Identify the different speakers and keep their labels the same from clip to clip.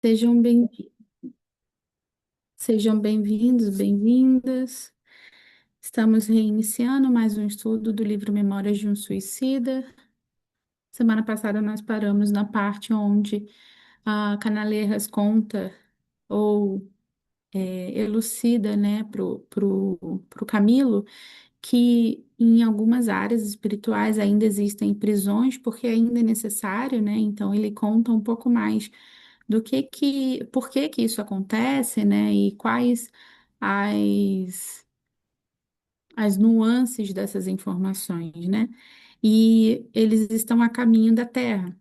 Speaker 1: Sejam bem, sejam bem-vindos, bem-vindas. Estamos reiniciando mais um estudo do livro Memórias de um Suicida. Semana passada nós paramos na parte onde a Canaleiras conta ou elucida, né, pro Camilo que em algumas áreas espirituais ainda existem prisões porque ainda é necessário, né? Então ele conta um pouco mais por que que isso acontece, né? E quais as, as nuances dessas informações, né? E eles estão a caminho da Terra.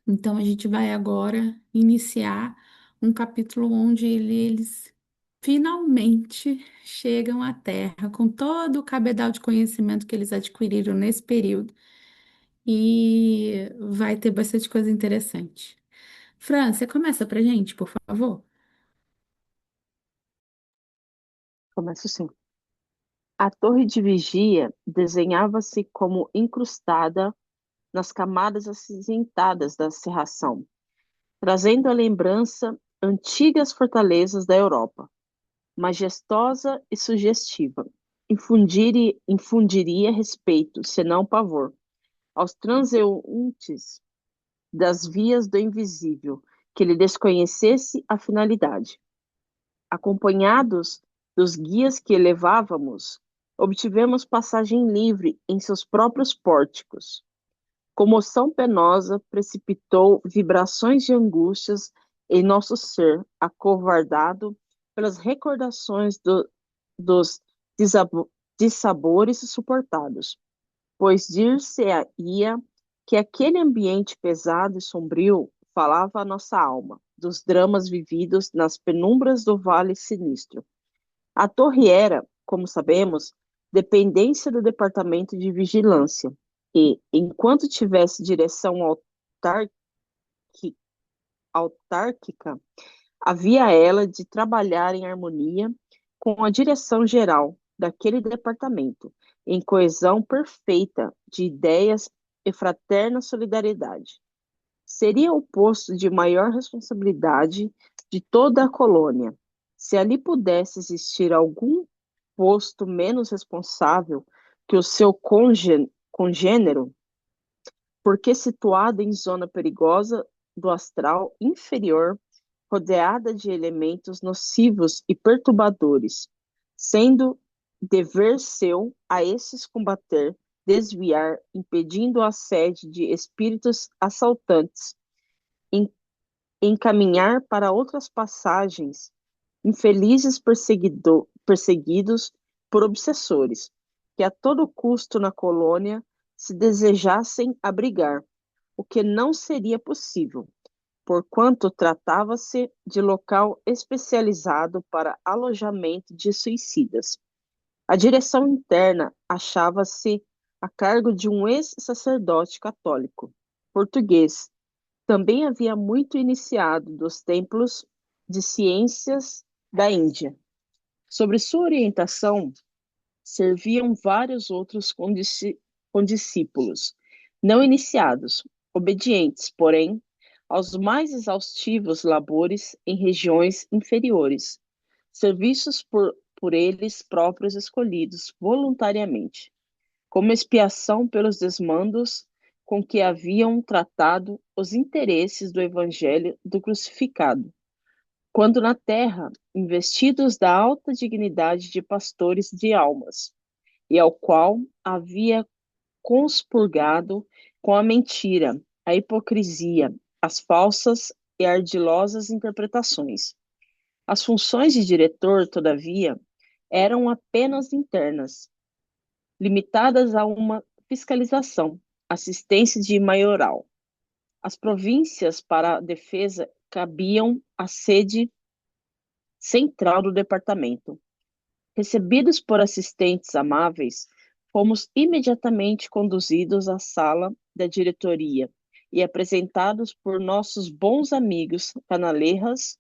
Speaker 1: Então a gente vai agora iniciar um capítulo onde eles finalmente chegam à Terra com todo o cabedal de conhecimento que eles adquiriram nesse período. E vai ter bastante coisa interessante. Fran, você começa pra gente, por favor?
Speaker 2: Começo sim. A torre de vigia desenhava-se como incrustada nas camadas acinzentadas da cerração, trazendo à lembrança antigas fortalezas da Europa, majestosa e sugestiva. Infundiria respeito, senão pavor, aos transeuntes das vias do invisível, que lhe desconhecesse a finalidade. Acompanhados dos guias que levávamos, obtivemos passagem livre em seus próprios pórticos. Comoção penosa precipitou vibrações de angústias em nosso ser, acovardado pelas recordações dos dissabores suportados, pois dir-se-ia que aquele ambiente pesado e sombrio falava à nossa alma, dos dramas vividos nas penumbras do Vale Sinistro. A torre era, como sabemos, dependência do Departamento de Vigilância e, enquanto tivesse direção autárquica, havia ela de trabalhar em harmonia com a direção geral daquele departamento, em coesão perfeita de ideias e fraterna solidariedade. Seria o posto de maior responsabilidade de toda a colônia. Se ali pudesse existir algum posto menos responsável que o seu congênero, porque situado em zona perigosa do astral inferior, rodeada de elementos nocivos e perturbadores, sendo dever seu a esses combater, desviar, impedindo a sede de espíritos assaltantes, encaminhar para outras passagens infelizes perseguidos por obsessores, que a todo custo na colônia se desejassem abrigar, o que não seria possível, porquanto tratava-se de local especializado para alojamento de suicidas. A direção interna achava-se a cargo de um ex-sacerdote católico, português, também havia muito iniciado dos templos de ciências da Índia. Sobre sua orientação, serviam vários outros condiscípulos, não iniciados, obedientes, porém, aos mais exaustivos labores em regiões inferiores, serviços por eles próprios escolhidos voluntariamente como expiação pelos desmandos com que haviam tratado os interesses do Evangelho do crucificado, quando na terra, investidos da alta dignidade de pastores de almas, e ao qual havia conspurgado com a mentira, a hipocrisia, as falsas e ardilosas interpretações. As funções de diretor, todavia, eram apenas internas, limitadas a uma fiscalização, assistência de maioral. As províncias para a defesa cabiam à sede central do departamento. Recebidos por assistentes amáveis, fomos imediatamente conduzidos à sala da diretoria e apresentados por nossos bons amigos canaleiras,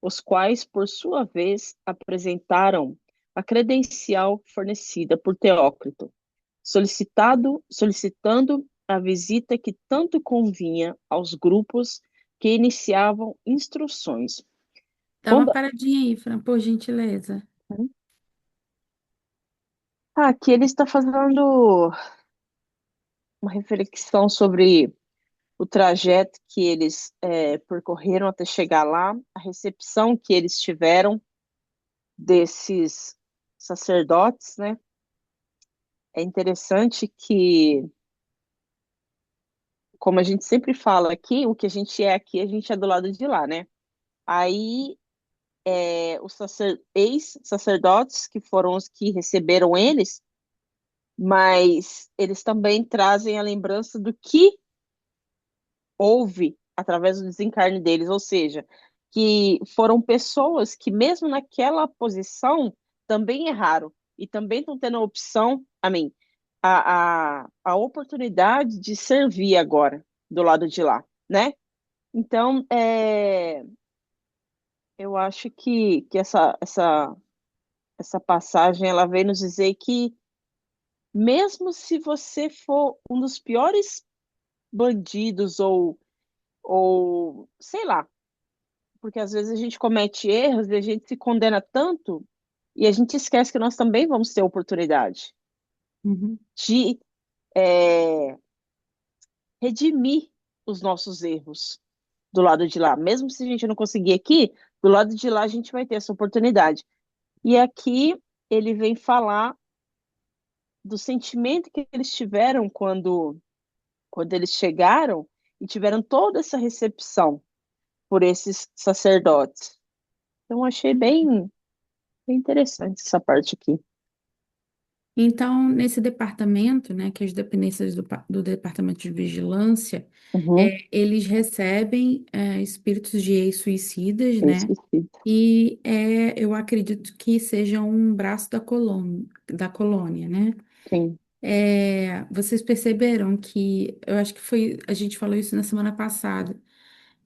Speaker 2: os quais, por sua vez, apresentaram a credencial fornecida por Teócrito, solicitando a visita que tanto convinha aos grupos que iniciavam instruções.
Speaker 1: Dá uma
Speaker 2: Quando
Speaker 1: paradinha aí, Fran, por gentileza.
Speaker 2: aqui ele está fazendo uma reflexão sobre o trajeto que eles percorreram até chegar lá, a recepção que eles tiveram desses sacerdotes, né? É interessante que, como a gente sempre fala aqui, o que a gente é aqui, a gente é do lado de lá, né? Aí, os ex-sacerdotes, que foram os que receberam eles, mas eles também trazem a lembrança do que houve através do desencarne deles, ou seja, que foram pessoas que, mesmo naquela posição, também erraram e também estão tendo a opção, a oportunidade de servir agora do lado de lá, né? Então, eu acho que essa passagem ela vem nos dizer que, mesmo se você for um dos piores bandidos ou sei lá, porque às vezes a gente comete erros e a gente se condena tanto e a gente esquece que nós também vamos ter oportunidade
Speaker 1: Uhum.
Speaker 2: de é, redimir os nossos erros do lado de lá. Mesmo se a gente não conseguir aqui, do lado de lá a gente vai ter essa oportunidade. E aqui ele vem falar do sentimento que eles tiveram quando eles chegaram e tiveram toda essa recepção por esses sacerdotes. Então, achei bem interessante essa parte aqui.
Speaker 1: Então, nesse departamento, né, que é as dependências do Departamento de Vigilância,
Speaker 2: Uhum.
Speaker 1: eles recebem espíritos de ex-suicidas,
Speaker 2: Eu
Speaker 1: né?
Speaker 2: esqueci.
Speaker 1: E eu acredito que seja um braço da colônia, né?
Speaker 2: Sim.
Speaker 1: Vocês perceberam que, eu acho que foi, a gente falou isso na semana passada,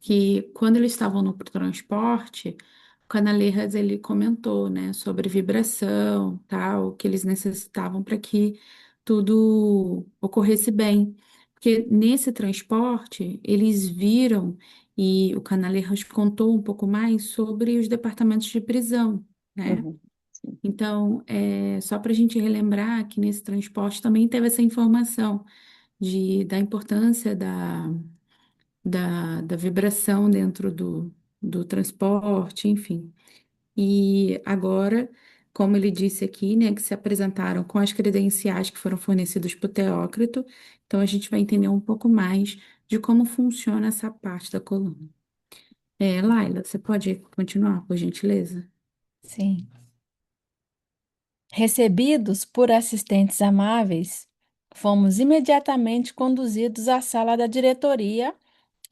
Speaker 1: que quando eles estavam no transporte, o Canaleiras ele comentou, né, sobre vibração, tal, que eles necessitavam para que tudo ocorresse bem. Porque nesse transporte, eles viram, e o Canaleiras contou um pouco mais sobre os departamentos de prisão, né?
Speaker 2: Uhum. Sim.
Speaker 1: Então, só para a gente relembrar que nesse transporte também teve essa informação da importância da vibração dentro do transporte, enfim. E agora, como ele disse aqui, né, que se apresentaram com as credenciais que foram fornecidas por Teócrito, então a gente vai entender um pouco mais de como funciona essa parte da coluna. Laila, você pode continuar, por gentileza?
Speaker 3: Sim. Recebidos por assistentes amáveis, fomos imediatamente conduzidos à sala da diretoria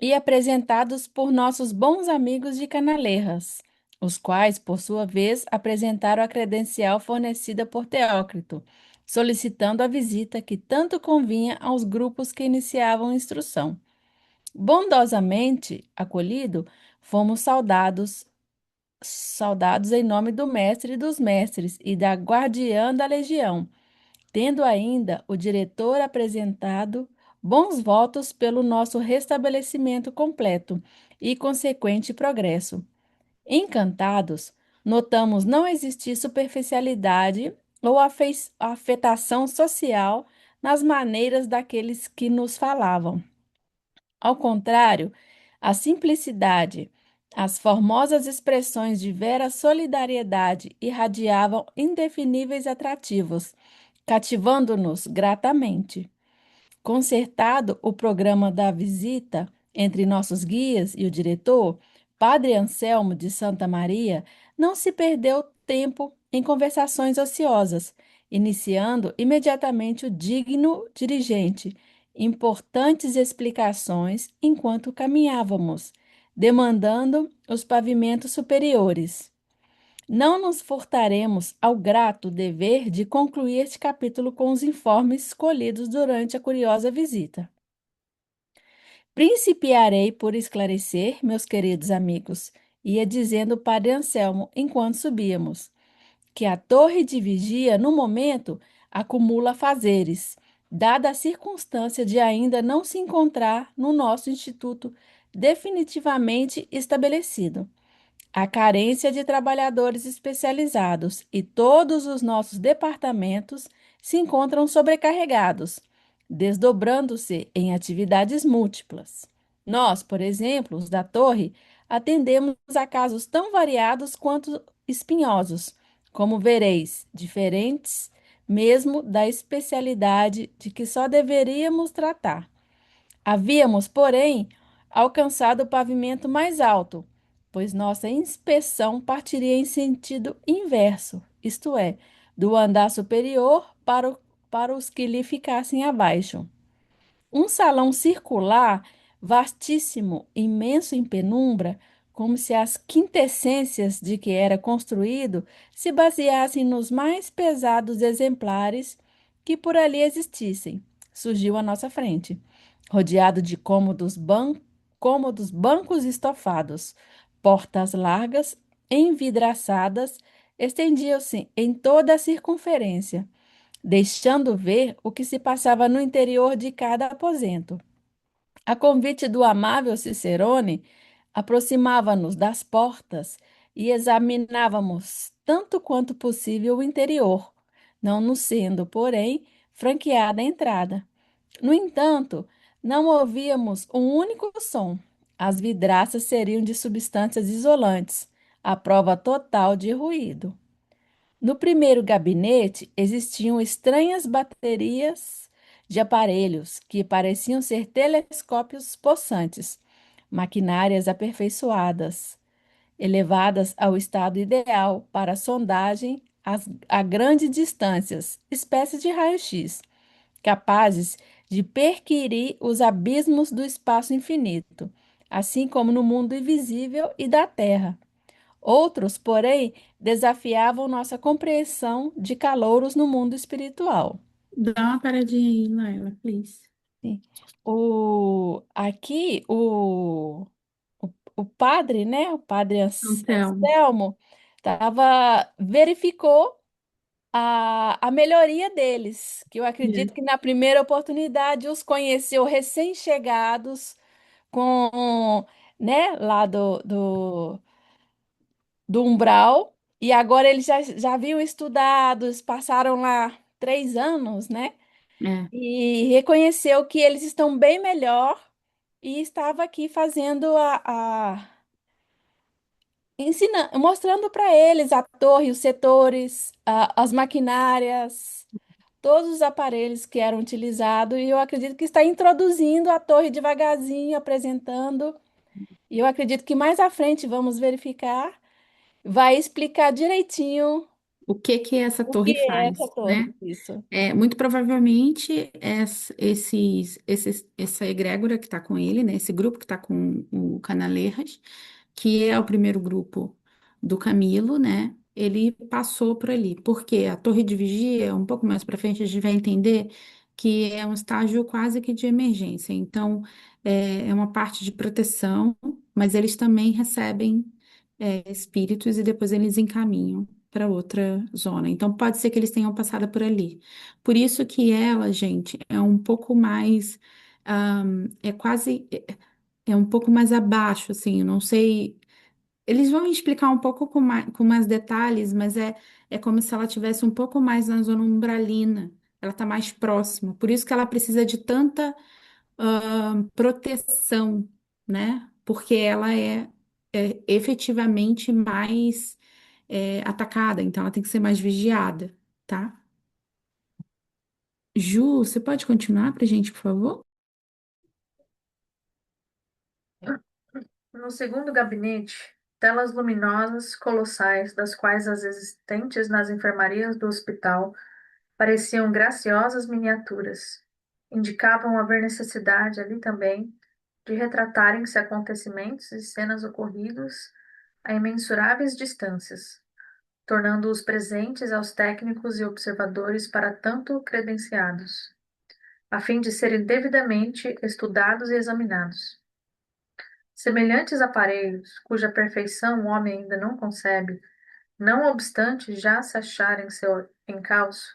Speaker 3: e apresentados por nossos bons amigos de Canaleiras, os quais, por sua vez, apresentaram a credencial fornecida por Teócrito, solicitando a visita que tanto convinha aos grupos que iniciavam a instrução. Bondosamente acolhido, fomos saudados em nome do mestre dos mestres e da guardiã da legião, tendo ainda o diretor apresentado bons votos pelo nosso restabelecimento completo e consequente progresso. Encantados, notamos não existir superficialidade ou afetação social nas maneiras daqueles que nos falavam. Ao contrário, a simplicidade, as formosas expressões de vera solidariedade irradiavam indefiníveis atrativos, cativando-nos gratamente. Concertado o programa da visita entre nossos guias e o diretor, Padre Anselmo de Santa Maria não se perdeu tempo em conversações ociosas, iniciando imediatamente o digno dirigente, importantes explicações enquanto caminhávamos, demandando os pavimentos superiores. Não nos furtaremos ao grato dever de concluir este capítulo com os informes colhidos durante a curiosa visita. Principiarei por esclarecer, meus queridos amigos, ia dizendo o padre Anselmo enquanto subíamos, que a torre de vigia, no momento, acumula fazeres, dada a circunstância de ainda não se encontrar no nosso instituto definitivamente estabelecido. A carência de trabalhadores especializados e todos os nossos departamentos se encontram sobrecarregados, desdobrando-se em atividades múltiplas. Nós, por exemplo, os da Torre, atendemos a casos tão variados quanto espinhosos, como vereis, diferentes mesmo da especialidade de que só deveríamos tratar. Havíamos, porém, alcançado o pavimento mais alto, pois nossa inspeção partiria em sentido inverso, isto é, do andar superior para os que lhe ficassem abaixo. Um salão circular, vastíssimo, imenso em penumbra, como se as quintessências de que era construído se baseassem nos mais pesados exemplares que por ali existissem, surgiu à nossa frente, rodeado de cômodos bancos estofados, portas largas, envidraçadas, estendiam-se em toda a circunferência, deixando ver o que se passava no interior de cada aposento. A convite do amável Cicerone, aproximava-nos das portas e examinávamos tanto quanto possível o interior, não nos sendo, porém, franqueada a entrada. No entanto, não ouvíamos um único som. As vidraças seriam de substâncias isolantes, a prova total de ruído. No primeiro gabinete existiam estranhas baterias de aparelhos que pareciam ser telescópios possantes, maquinárias aperfeiçoadas, elevadas ao estado ideal para sondagem a grandes distâncias, espécies de raio-x, capazes de perquirir os abismos do espaço infinito, assim como no mundo invisível e da Terra. Outros, porém, desafiavam nossa compreensão de calouros no mundo espiritual.
Speaker 1: Dá uma paradinha aí, Laila, please.
Speaker 3: Sim. O padre, né? O padre
Speaker 1: Anselmo.
Speaker 3: Anselmo, verificou a melhoria deles, que eu acredito
Speaker 1: É.
Speaker 3: que na primeira oportunidade os conheceu recém-chegados com, né, lá do umbral, e agora eles já haviam estudado, passaram lá 3 anos, né?
Speaker 1: É.
Speaker 3: E reconheceu que eles estão bem melhor e estava aqui fazendo mostrando para eles a torre, os setores, as maquinárias, todos os aparelhos que eram utilizados, e eu acredito que está introduzindo a torre devagarzinho, apresentando, e eu acredito que mais à frente vamos verificar, vai explicar direitinho
Speaker 1: O que que essa
Speaker 3: o que
Speaker 1: torre
Speaker 3: é essa
Speaker 1: faz,
Speaker 3: torre?
Speaker 1: né?
Speaker 3: Isso.
Speaker 1: Muito provavelmente essa egrégora que está com ele, né? Esse grupo que está com o Canaleiras, que é o primeiro grupo do Camilo, né? Ele passou por ali. Porque a torre de vigia, um pouco mais para frente, a gente vai entender que é um estágio quase que de emergência. Então, é uma parte de proteção, mas eles também recebem espíritos e depois eles encaminham para outra zona. Então, pode ser que eles tenham passado por ali. Por isso que ela, gente, é um pouco mais, é quase, é um pouco mais abaixo, assim, eu não sei. Eles vão explicar um pouco com mais detalhes, mas é como se ela tivesse um pouco mais na zona umbralina. Ela está mais próxima. Por isso que ela precisa de tanta proteção, né? Porque ela é efetivamente mais atacada, então ela tem que ser mais vigiada, tá? Ju, você pode continuar para a gente, por favor?
Speaker 4: No segundo gabinete, telas luminosas colossais, das quais as existentes nas enfermarias do hospital pareciam graciosas miniaturas, indicavam haver necessidade ali também de retratarem-se acontecimentos e cenas ocorridos a imensuráveis distâncias, tornando-os presentes aos técnicos e observadores para tanto credenciados, a fim de serem devidamente estudados e examinados. Semelhantes aparelhos, cuja perfeição o homem ainda não concebe, não obstante já se acharem em seu encalço,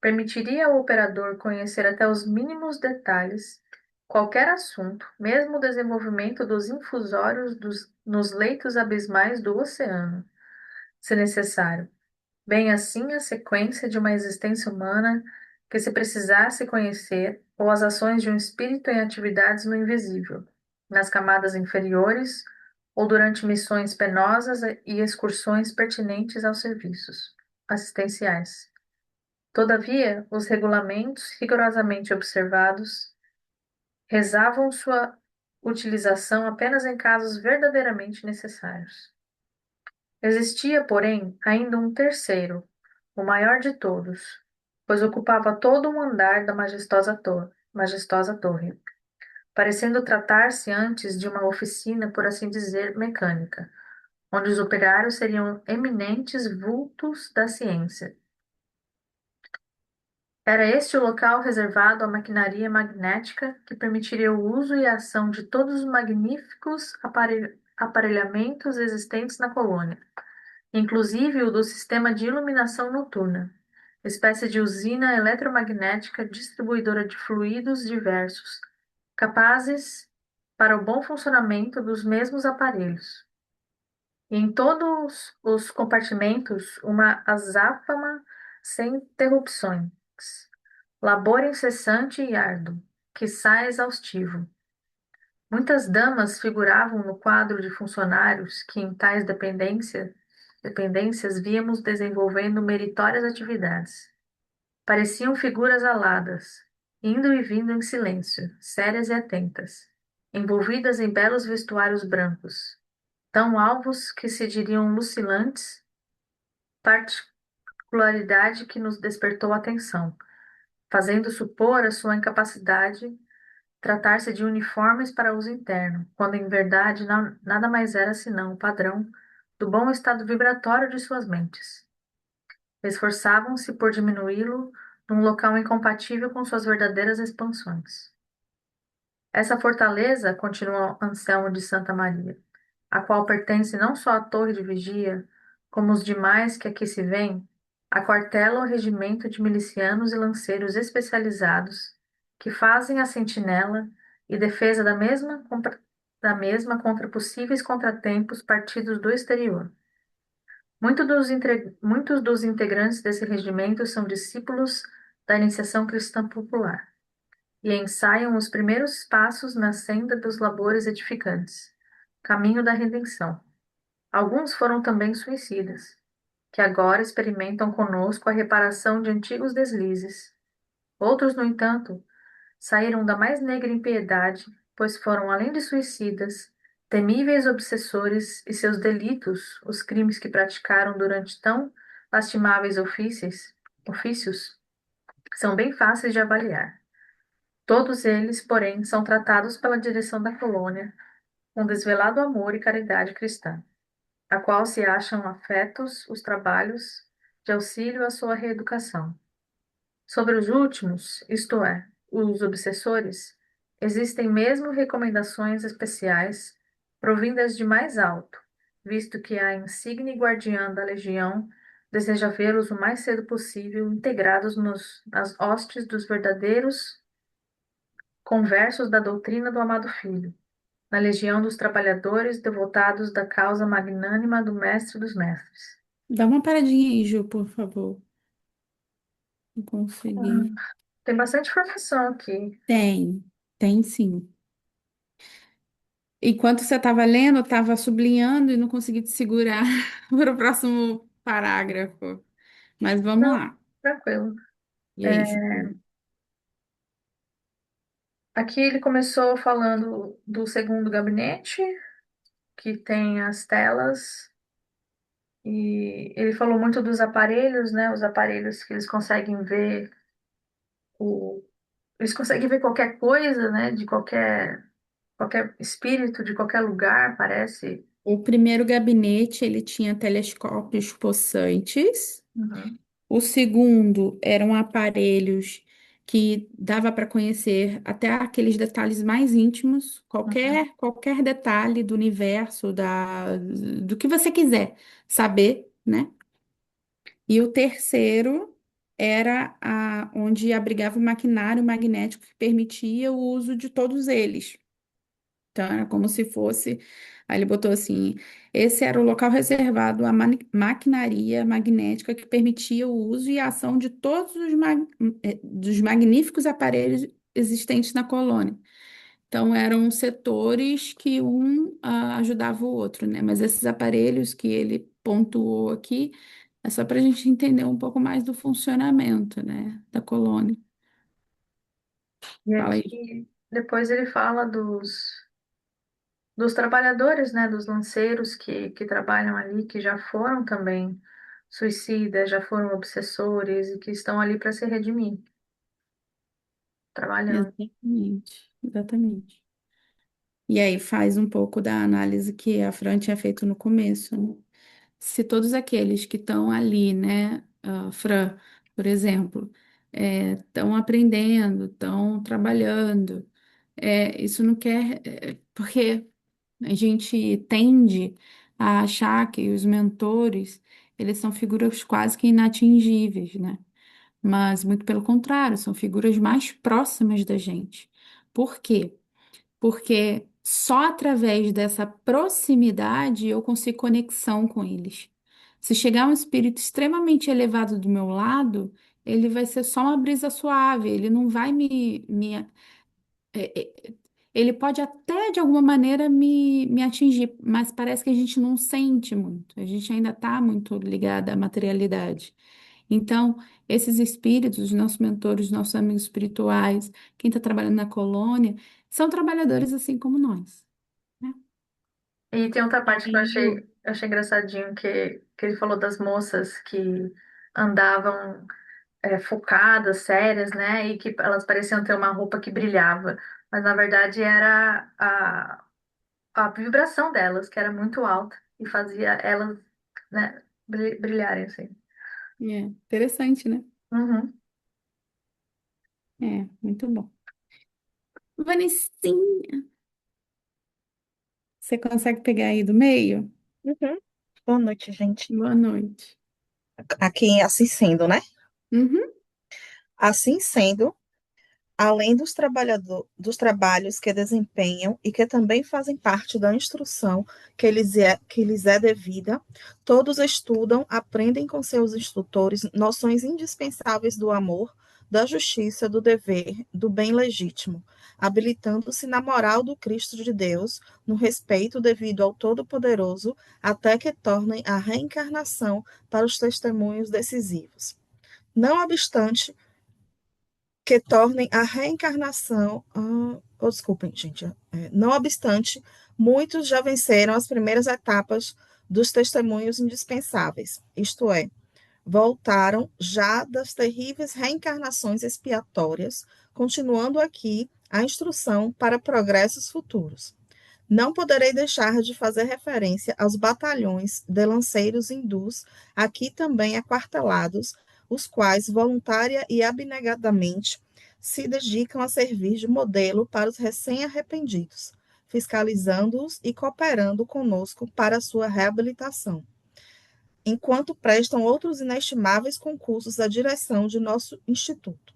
Speaker 4: permitiria ao operador conhecer até os mínimos detalhes qualquer assunto, mesmo o desenvolvimento dos infusórios nos leitos abismais do oceano, se necessário. Bem assim a sequência de uma existência humana que se precisasse conhecer, ou as ações de um espírito em atividades no invisível, nas camadas inferiores, ou durante missões penosas e excursões pertinentes aos serviços assistenciais. Todavia, os regulamentos rigorosamente observados rezavam sua utilização apenas em casos verdadeiramente necessários. Existia, porém, ainda um terceiro, o maior de todos, pois ocupava todo um andar da majestosa torre, parecendo tratar-se antes de uma oficina, por assim dizer, mecânica, onde os operários seriam eminentes vultos da ciência. Era este o local reservado à maquinaria magnética que permitiria o uso e a ação de todos os magníficos aparelhamentos existentes na colônia, inclusive o do sistema de iluminação noturna, espécie de usina eletromagnética distribuidora de fluidos diversos, capazes para o bom funcionamento dos mesmos aparelhos. E em todos os compartimentos, uma azáfama sem interrupções, labor incessante e árduo, quiçá exaustivo. Muitas damas figuravam no quadro de funcionários que em tais dependências víamos desenvolvendo meritórias atividades. Pareciam figuras aladas, indo e vindo em silêncio, sérias e atentas, envolvidas em belos vestuários brancos, tão alvos que se diriam lucilantes, particularidade que nos despertou a atenção, fazendo supor a sua incapacidade tratar-se de uniformes para uso interno, quando em verdade nada mais era senão o padrão do bom estado vibratório de suas mentes. Esforçavam-se por diminuí-lo num local incompatível com suas verdadeiras expansões. Essa fortaleza, continuou Anselmo de Santa Maria, a qual pertence não só à torre de vigia, como os demais que aqui se vêem, aquartela o regimento de milicianos e lanceiros especializados que fazem a sentinela e defesa da mesma contra possíveis contratempos partidos do exterior. Muitos dos integrantes desse regimento são discípulos da iniciação cristã popular e ensaiam os primeiros passos na senda dos labores edificantes, caminho da redenção. Alguns foram também suicidas, que agora experimentam conosco a reparação de antigos deslizes. Outros, no entanto, saíram da mais negra impiedade, pois foram, além de suicidas, temíveis obsessores e seus delitos, os crimes que praticaram durante tão lastimáveis ofícios, são bem fáceis de avaliar. Todos eles, porém, são tratados pela direção da colônia com desvelado amor e caridade cristã, a qual se acham afetos os trabalhos de auxílio à sua reeducação. Sobre os últimos, isto é, os obsessores, existem mesmo recomendações especiais provindas de mais alto, visto que a insigne guardiã da legião deseja vê-los o mais cedo possível integrados nas hostes dos verdadeiros conversos da doutrina do amado Filho, na legião dos trabalhadores devotados da causa magnânima do Mestre dos Mestres.
Speaker 1: Dá uma paradinha aí, Ju, por favor. Não consegui.
Speaker 4: Tem bastante informação aqui.
Speaker 1: Tem sim. Enquanto você estava lendo, eu estava sublinhando e não consegui te segurar para o próximo parágrafo. Mas vamos
Speaker 4: Não,
Speaker 1: lá.
Speaker 4: tranquilo.
Speaker 1: E aí, Ju?
Speaker 4: Aqui ele começou falando do segundo gabinete, que tem as telas, e ele falou muito dos aparelhos, né? Os aparelhos que o, eles conseguem ver qualquer coisa, né? De qualquer espírito, de qualquer lugar, parece.
Speaker 1: O primeiro gabinete, ele tinha telescópios possantes.
Speaker 4: Uhum,
Speaker 1: O segundo eram aparelhos que dava para conhecer até aqueles detalhes mais íntimos,
Speaker 4: uhum.
Speaker 1: qualquer detalhe do universo, do que você quiser saber, né? E o terceiro era onde abrigava o maquinário magnético que permitia o uso de todos eles. Então, era como se fosse. Aí ele botou assim: esse era o local reservado à maquinaria magnética que permitia o uso e a ação de todos dos magníficos aparelhos existentes na colônia. Então, eram setores que ajudava o outro, né? Mas esses aparelhos que ele pontuou aqui é só para a gente entender um pouco mais do funcionamento, né, da colônia.
Speaker 4: E
Speaker 1: Fala aí.
Speaker 4: aqui, depois ele fala dos trabalhadores, né, dos lanceiros que trabalham ali, que já foram também suicidas, já foram obsessores e que estão ali para se redimir, trabalhando.
Speaker 1: Exatamente, exatamente. E aí faz um pouco da análise que a Fran tinha feito no começo, né? Se todos aqueles que estão ali, né, Fran, por exemplo, estão aprendendo, estão trabalhando, isso não quer, porque a gente tende a achar que os mentores, eles são figuras quase que inatingíveis, né? Mas muito pelo contrário, são figuras mais próximas da gente. Por quê? Porque só através dessa proximidade eu consigo conexão com eles. Se chegar um espírito extremamente elevado do meu lado, ele vai ser só uma brisa suave, ele não vai é, é, ele pode até de alguma maneira me atingir, mas parece que a gente não sente muito, a gente ainda está muito ligado à materialidade. Então, esses espíritos, os nossos mentores, os nossos amigos espirituais, quem está trabalhando na colônia, são trabalhadores assim como nós, né?
Speaker 4: E tem outra parte que
Speaker 1: E
Speaker 4: eu achei engraçadinho, que ele falou das moças que andavam focadas, sérias, né? E que elas pareciam ter uma roupa que brilhava. Mas na verdade era a vibração delas, que era muito alta e fazia elas, né, brilharem assim.
Speaker 1: Interessante, né?
Speaker 4: Uhum.
Speaker 1: Muito bom. Vanessinha, você consegue pegar aí do meio?
Speaker 5: Uhum. Boa noite, gente.
Speaker 1: Boa noite.
Speaker 5: Aqui, assim sendo, né?
Speaker 1: Uhum.
Speaker 5: Assim sendo, além dos trabalhos que desempenham e que também fazem parte da instrução que lhes é devida, todos estudam, aprendem com seus instrutores noções indispensáveis do amor, da justiça, do dever, do bem legítimo, habilitando-se na moral do Cristo de Deus, no respeito devido ao Todo-Poderoso, até que tornem a reencarnação para os testemunhos decisivos. Não obstante, que tornem a reencarnação. Desculpem, gente. Não obstante, muitos já venceram as primeiras etapas dos testemunhos indispensáveis, isto é, voltaram já das terríveis reencarnações expiatórias, continuando aqui a instrução para progressos futuros. Não poderei deixar de fazer referência aos batalhões de lanceiros hindus, aqui também aquartelados, os quais, voluntária e abnegadamente, se dedicam a servir de modelo para os recém-arrependidos, fiscalizando-os e cooperando conosco para a sua reabilitação, enquanto prestam outros inestimáveis concursos à direção de nosso instituto.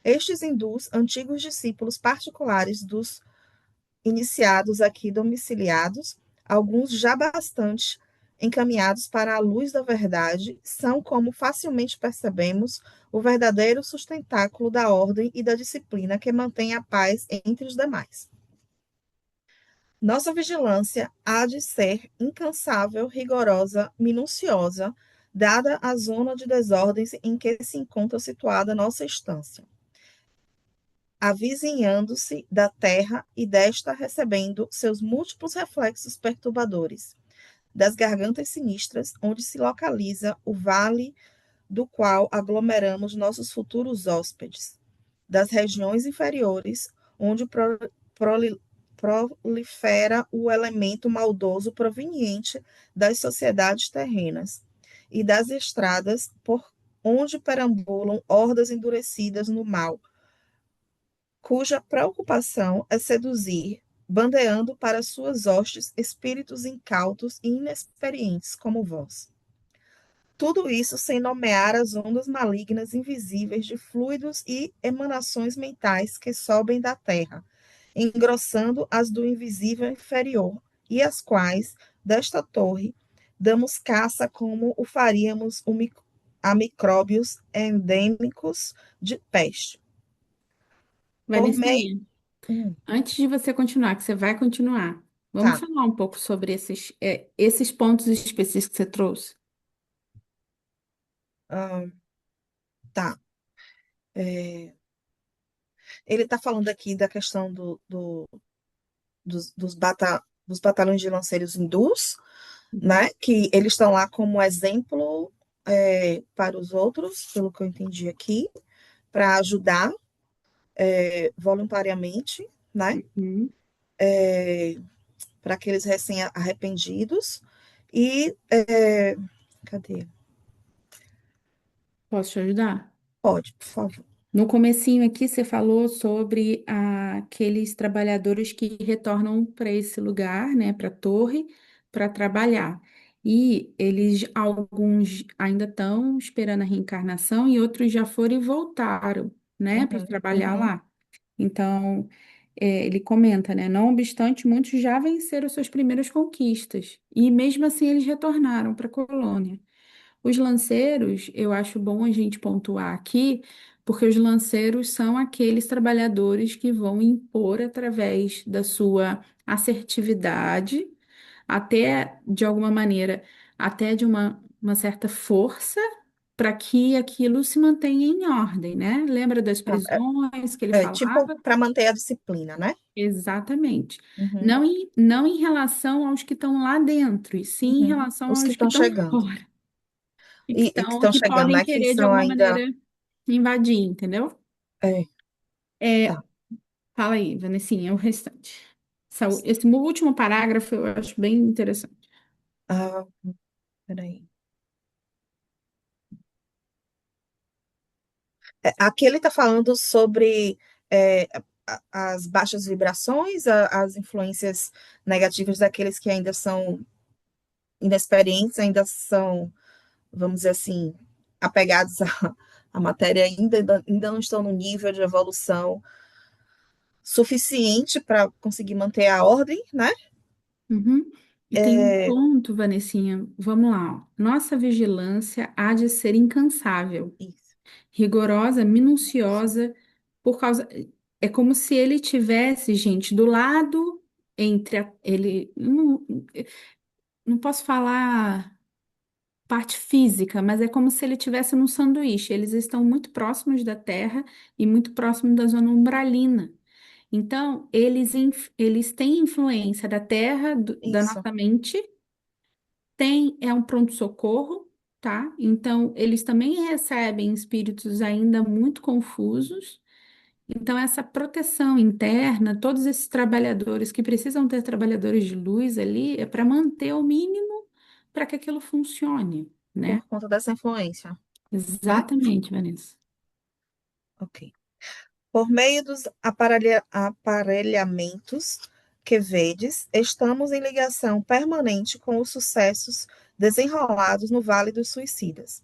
Speaker 5: Estes hindus, antigos discípulos particulares dos iniciados aqui domiciliados, alguns já bastante encaminhados para a luz da verdade, são, como facilmente percebemos, o verdadeiro sustentáculo da ordem e da disciplina que mantém a paz entre os demais. Nossa vigilância há de ser incansável, rigorosa, minuciosa, dada a zona de desordens em que se encontra situada nossa estância, avizinhando-se da terra e desta recebendo seus múltiplos reflexos perturbadores, das gargantas sinistras, onde se localiza o vale do qual aglomeramos nossos futuros hóspedes, das regiões inferiores, onde prolifera o elemento maldoso proveniente das sociedades terrenas, e das estradas por onde perambulam hordas endurecidas no mal, cuja preocupação é seduzir, bandeando para suas hostes espíritos incautos e inexperientes como vós. Tudo isso sem nomear as ondas malignas invisíveis de fluidos e emanações mentais que sobem da Terra, engrossando as do invisível inferior, e as quais, desta torre, damos caça como o faríamos a micróbios endêmicos de peste. Por meio.
Speaker 1: Vanessinha, antes de você continuar, que você vai continuar, vamos
Speaker 5: Tá,
Speaker 1: falar um pouco sobre esses pontos específicos que você trouxe?
Speaker 5: ah, tá. É, ele está falando aqui da questão dos batalhões de lanceiros hindus, né? Que eles estão lá como exemplo para os outros, pelo que eu entendi aqui, para ajudar voluntariamente, né?
Speaker 1: Uhum.
Speaker 5: Para aqueles recém-arrependidos. E cadê?
Speaker 1: Posso te ajudar?
Speaker 5: Pode, por favor.
Speaker 1: No comecinho aqui você falou sobre aqueles trabalhadores que retornam para esse lugar, né, para a torre, para trabalhar. E eles, alguns ainda estão esperando a reencarnação e outros já foram e voltaram, né, para
Speaker 5: Uhum,
Speaker 1: trabalhar
Speaker 5: uhum,
Speaker 1: lá. Então, ele comenta, né, não obstante, muitos já venceram suas primeiras conquistas e mesmo assim eles retornaram para a colônia. Os lanceiros, eu acho bom a gente pontuar aqui, porque os lanceiros são aqueles trabalhadores que vão impor através da sua assertividade, até de alguma maneira, até de uma certa força, para que aquilo se mantenha em ordem, né? Lembra das
Speaker 5: Pronto,
Speaker 1: prisões que ele
Speaker 5: tipo,
Speaker 1: falava?
Speaker 5: para manter a disciplina, né?
Speaker 1: Exatamente.
Speaker 5: Uhum,
Speaker 1: Não em relação aos que estão lá dentro, e sim em
Speaker 5: uhum.
Speaker 1: relação
Speaker 5: Os que
Speaker 1: aos que
Speaker 5: estão
Speaker 1: estão
Speaker 5: chegando.
Speaker 1: fora. E
Speaker 5: E que estão
Speaker 1: que
Speaker 5: chegando,
Speaker 1: podem
Speaker 5: né? Que
Speaker 1: querer, de
Speaker 5: são
Speaker 1: alguma
Speaker 5: ainda.
Speaker 1: maneira, invadir, entendeu?
Speaker 5: É,
Speaker 1: É,
Speaker 5: tá.
Speaker 1: fala aí, Vanessinha, o restante. Esse último parágrafo eu acho bem interessante.
Speaker 5: Ah, peraí. Aqui ele está falando sobre é, as baixas vibrações, as influências negativas daqueles que ainda são inexperientes, ainda são, vamos dizer assim, apegados à matéria, ainda não estão no nível de evolução suficiente para conseguir manter a ordem, né?
Speaker 1: Uhum. E tem um ponto, Vanessinha, vamos lá, ó. Nossa vigilância há de ser incansável,
Speaker 5: Isso,
Speaker 1: rigorosa, minuciosa, por causa. É como se ele tivesse, gente, do lado entre ele. Não posso falar parte física, mas é como se ele estivesse num sanduíche. Eles estão muito próximos da Terra e muito próximos da zona umbralina. Então, eles têm influência da Terra, da
Speaker 5: isso,
Speaker 1: nossa mente, é um pronto-socorro, tá? Então, eles também recebem espíritos ainda muito confusos. Então, essa proteção interna, todos esses trabalhadores que precisam ter trabalhadores de luz ali, é para manter o mínimo para que aquilo funcione, né?
Speaker 5: por conta dessa influência, né?
Speaker 1: Exatamente, Vanessa.
Speaker 5: Ok. Por meio dos aparelhamentos que vedes, estamos em ligação permanente com os sucessos desenrolados no Vale dos Suicidas.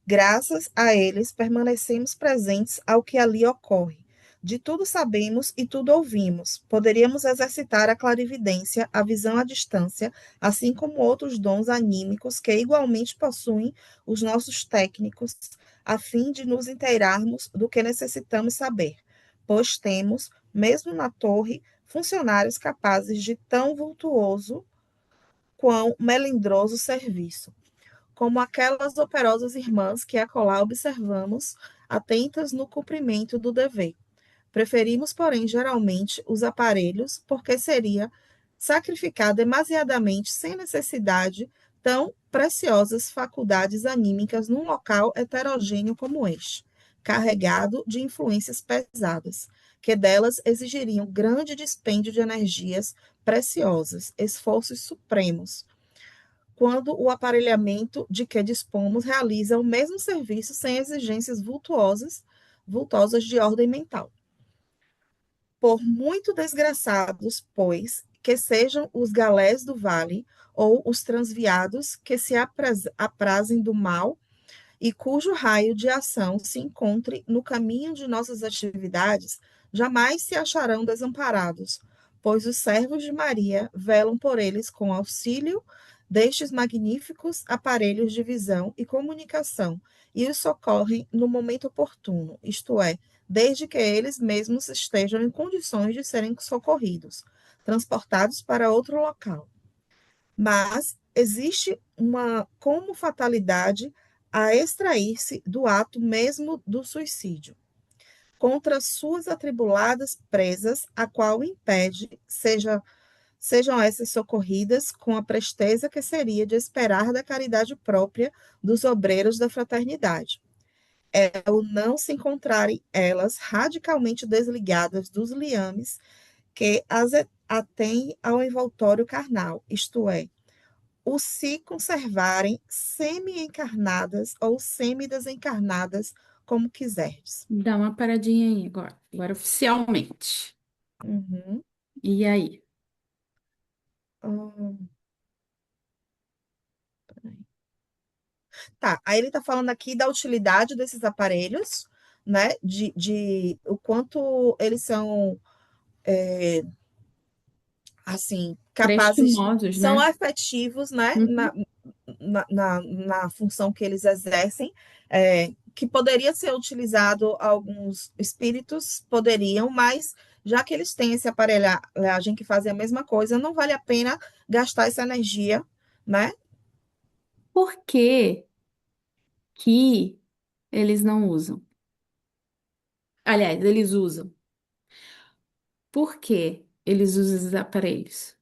Speaker 5: Graças a eles, permanecemos presentes ao que ali ocorre. De tudo sabemos e tudo ouvimos. Poderíamos exercitar a clarividência, a visão à distância, assim como outros dons anímicos que igualmente possuem os nossos técnicos, a fim de nos inteirarmos do que necessitamos saber, pois temos, mesmo na torre, funcionários capazes de tão vultuoso quão melindroso serviço, como aquelas operosas irmãs que acolá observamos, atentas no cumprimento do dever. Preferimos, porém, geralmente os aparelhos, porque seria sacrificar demasiadamente, sem necessidade, tão preciosas faculdades anímicas num local heterogêneo como este, carregado de influências pesadas, que delas exigiriam grande dispêndio de energias preciosas, esforços supremos, quando o aparelhamento de que dispomos realiza o mesmo serviço sem exigências vultosas de ordem mental. Por muito desgraçados, pois, que sejam os galés do vale, ou os transviados que se aprazem do mal e cujo raio de ação se encontre no caminho de nossas atividades, jamais se acharão desamparados, pois os servos de Maria velam por eles com auxílio destes magníficos aparelhos de visão e comunicação e os socorrem no momento oportuno, isto é, desde que eles mesmos estejam em condições de serem socorridos, transportados para outro local. Mas existe uma como fatalidade a extrair-se do ato mesmo do suicídio, contra suas atribuladas presas, a qual impede sejam essas socorridas com a presteza que seria de esperar da caridade própria dos obreiros da fraternidade. É o não se encontrarem elas radicalmente desligadas dos liames que as atêm ao envoltório carnal, isto é, o se conservarem semi-encarnadas ou semi-desencarnadas, como quiserdes.
Speaker 1: Dá uma paradinha aí agora. Agora oficialmente.
Speaker 5: Uhum.
Speaker 1: E aí?
Speaker 5: Hum, Tá, aí ele está falando aqui da utilidade desses aparelhos, né? De o quanto eles são, assim, capazes,
Speaker 1: Prestimosos,
Speaker 5: são
Speaker 1: né?
Speaker 5: efetivos, né?
Speaker 1: Uhum.
Speaker 5: Na função que eles exercem, que poderia ser utilizado alguns espíritos, poderiam, mas já que eles têm esse aparelhagem que fazem a mesma coisa, não vale a pena gastar essa energia, né?
Speaker 1: Por que que eles não usam? Aliás, eles usam. Por que eles usam esses aparelhos?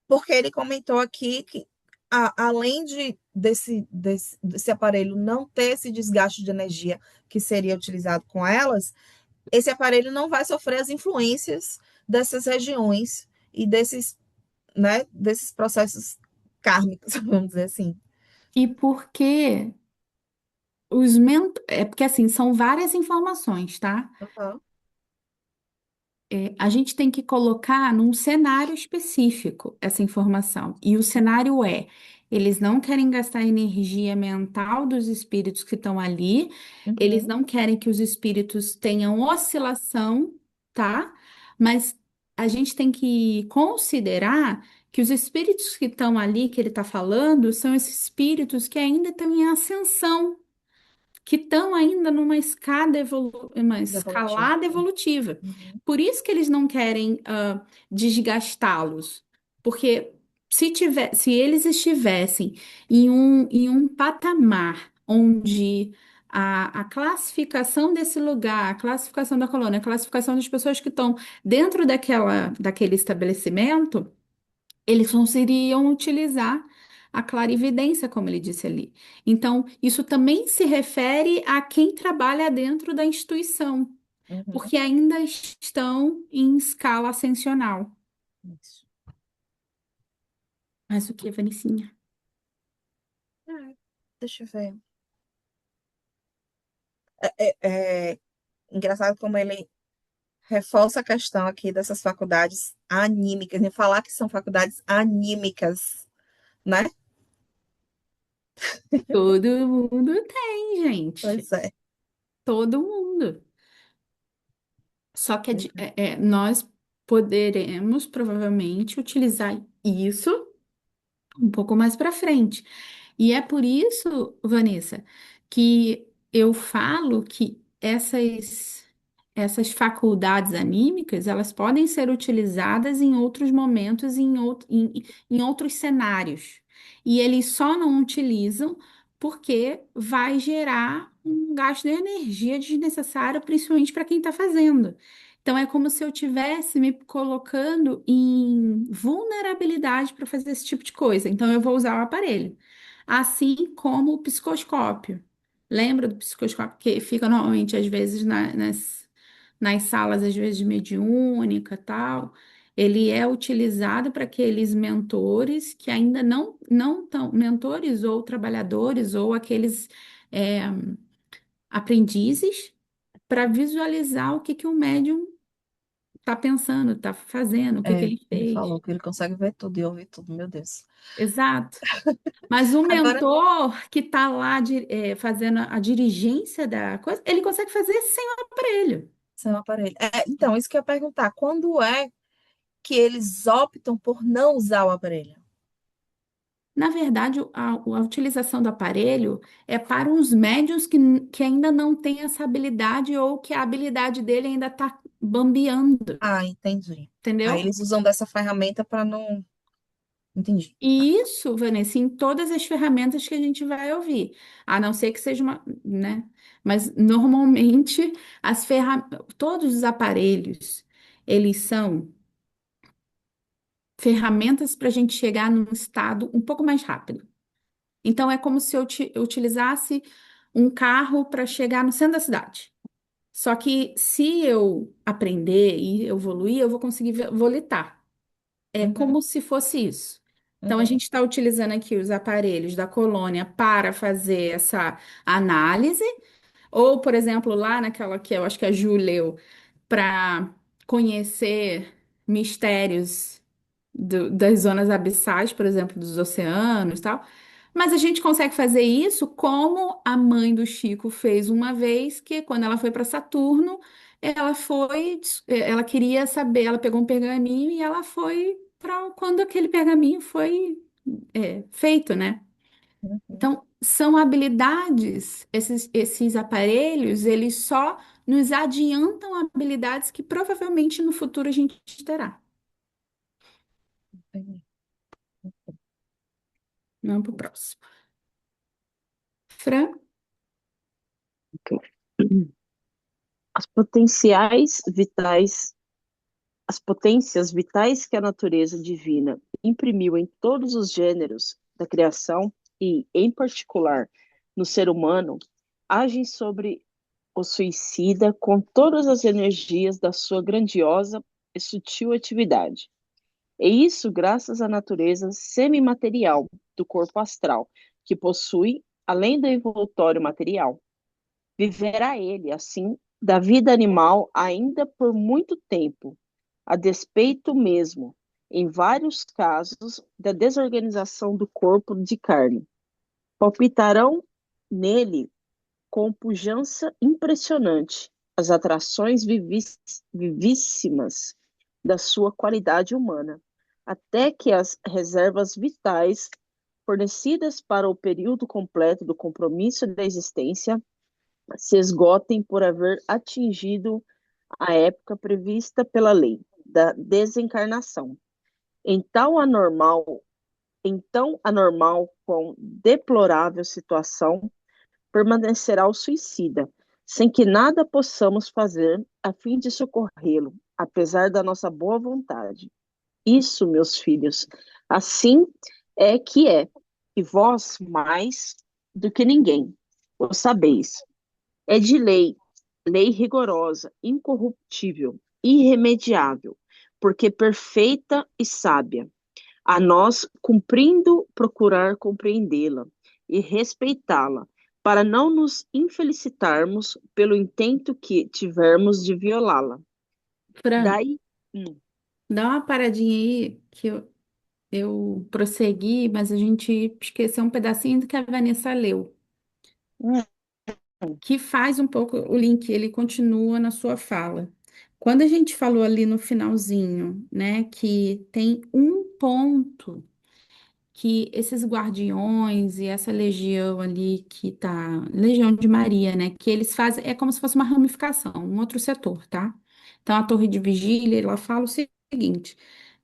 Speaker 5: Porque ele comentou aqui que, além desse aparelho não ter esse desgaste de energia que seria utilizado com elas, esse aparelho não vai sofrer as influências dessas regiões e desses processos kármicos, vamos dizer assim.
Speaker 1: E por que é porque assim, são várias informações, tá?
Speaker 5: Uhum,
Speaker 1: A gente tem que colocar num cenário específico essa informação. E o cenário é: eles não querem gastar a energia mental dos espíritos que estão ali, eles
Speaker 5: uhum,
Speaker 1: não querem que os espíritos tenham oscilação, tá? Mas a gente tem que considerar que os espíritos que estão ali, que ele está falando, são esses espíritos que ainda estão em ascensão, que estão ainda numa uma
Speaker 5: evolutivo.
Speaker 1: escalada evolutiva.
Speaker 5: Uhum,
Speaker 1: Por isso que eles não querem desgastá-los. Porque se eles estivessem em um patamar onde a classificação desse lugar, a classificação da colônia, a classificação das pessoas que estão dentro daquele estabelecimento, eles conseguiriam utilizar a clarividência, como ele disse ali. Então, isso também se refere a quem trabalha dentro da instituição,
Speaker 5: uhum,
Speaker 1: porque ainda estão em escala ascensional.
Speaker 5: isso.
Speaker 1: Mas o que, Vanicinha?
Speaker 5: Deixa eu ver. É engraçado como ele reforça a questão aqui dessas faculdades anímicas, e falar que são faculdades anímicas, né?
Speaker 1: Todo mundo tem, gente.
Speaker 5: Pois é.
Speaker 1: Todo mundo. Só que nós poderemos provavelmente utilizar isso um pouco mais para frente. E é por isso, Vanessa, que eu falo que essas faculdades anímicas, elas podem ser utilizadas em outros momentos, em outros cenários. E eles só não utilizam porque vai gerar um gasto de energia desnecessário, principalmente para quem está fazendo. Então, é como se eu tivesse me colocando em vulnerabilidade para fazer esse tipo de coisa. Então, eu vou usar o aparelho. Assim como o psicoscópio. Lembra do psicoscópio que fica normalmente, às vezes, nas salas, às vezes, de mediúnica e tal? Ele é utilizado para aqueles mentores que ainda não estão, mentores ou trabalhadores ou aqueles é, aprendizes, para visualizar o que que o médium tá pensando, tá fazendo, o que que
Speaker 5: É,
Speaker 1: ele
Speaker 5: ele
Speaker 1: fez.
Speaker 5: falou que ele consegue ver tudo e ouvir tudo, meu Deus.
Speaker 1: Exato. Mas o
Speaker 5: Agora,
Speaker 1: mentor que está lá fazendo a dirigência da coisa, ele consegue fazer sem o aparelho.
Speaker 5: seu aparelho. Então, isso que eu ia perguntar, quando é que eles optam por não usar o aparelho?
Speaker 1: Na verdade, a utilização do aparelho é para os médios que ainda não têm essa habilidade ou que a habilidade dele ainda está bambeando,
Speaker 5: Ah, entendi. Aí
Speaker 1: entendeu?
Speaker 5: eles usam dessa ferramenta para não. Entendi. Tá.
Speaker 1: E isso, Vanessa, em todas as ferramentas que a gente vai ouvir, a não ser que seja uma, né? Mas normalmente todos os aparelhos, eles são ferramentas para a gente chegar num estado um pouco mais rápido. Então é como se eu utilizasse um carro para chegar no centro da cidade. Só que se eu aprender e evoluir, eu vou conseguir volitar. É
Speaker 5: Uhum,
Speaker 1: como se fosse isso. Então, a
Speaker 5: uhum,
Speaker 1: gente está utilizando aqui os aparelhos da colônia para fazer essa análise, ou, por exemplo, lá naquela que eu acho que a Ju leu, para conhecer mistérios das zonas abissais, por exemplo, dos oceanos e tal. Mas a gente consegue fazer isso como a mãe do Chico fez uma vez, que quando ela foi para Saturno, ela queria saber, ela pegou um pergaminho e ela foi para quando aquele pergaminho foi feito, né?
Speaker 5: uhum.
Speaker 1: Então, são habilidades, esses aparelhos, eles só nos adiantam habilidades que provavelmente no futuro a gente terá.
Speaker 5: Entendi.
Speaker 1: Vamos para o próximo. Fran?
Speaker 2: Ok. As potenciais vitais, as potências vitais que a natureza divina imprimiu em todos os gêneros da criação e, em particular, no ser humano, agem sobre o suicida com todas as energias da sua grandiosa e sutil atividade. E isso graças à natureza semimaterial do corpo astral, que possui, além do envoltório material. Viverá ele, assim, da vida animal ainda por muito tempo, a despeito mesmo, em vários casos, da desorganização do corpo de carne. Palpitarão nele com pujança impressionante as atrações vivíssimas da sua qualidade humana, até que as reservas vitais fornecidas para o período completo do compromisso da existência se esgotem por haver atingido a época prevista pela lei da desencarnação. Então, anormal, com deplorável situação, permanecerá o suicida, sem que nada possamos fazer a fim de socorrê-lo, apesar da nossa boa vontade. Isso, meus filhos, assim é, e vós mais do que ninguém o sabeis. É de lei rigorosa, incorruptível, irremediável, porque perfeita e sábia, a nós cumprindo procurar compreendê-la e respeitá-la, para não nos infelicitarmos pelo intento que tivermos de violá-la.
Speaker 1: Fran,
Speaker 2: Daí, hum,
Speaker 1: dá uma paradinha aí que eu prossegui, mas a gente esqueceu um pedacinho do que a Vanessa leu,
Speaker 2: hum,
Speaker 1: que faz um pouco o link, ele continua na sua fala. Quando a gente falou ali no finalzinho, né, que tem um ponto que esses guardiões e essa legião ali que tá, Legião de Maria, né, que eles fazem, é como se fosse uma ramificação, um outro setor, tá? Então a torre de vigília, ela fala o seguinte,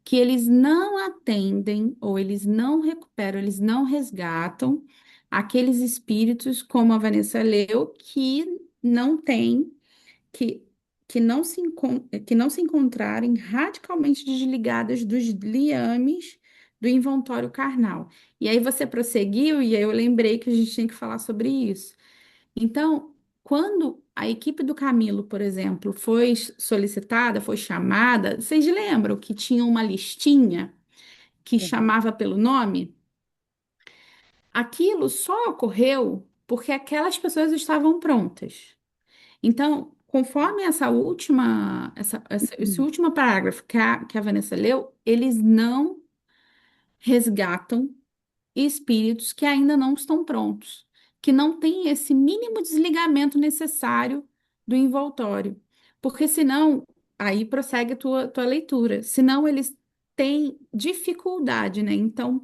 Speaker 1: que eles não atendem ou eles não recuperam, eles não resgatam aqueles espíritos, como a Vanessa leu, que não têm que, que não se encontrarem radicalmente desligadas dos liames do inventório carnal. E aí você prosseguiu, e aí eu lembrei que a gente tinha que falar sobre isso. Então, quando a equipe do Camilo, por exemplo, foi solicitada, foi chamada, vocês lembram que tinha uma listinha que
Speaker 2: uhum,
Speaker 1: chamava pelo nome? Aquilo só ocorreu porque aquelas pessoas estavam prontas. Então, conforme esse último parágrafo que a Vanessa leu, eles não resgatam espíritos que ainda não estão prontos, que não têm esse mínimo desligamento necessário do envoltório. Porque senão, aí prossegue a tua leitura, senão eles têm dificuldade, né? Então,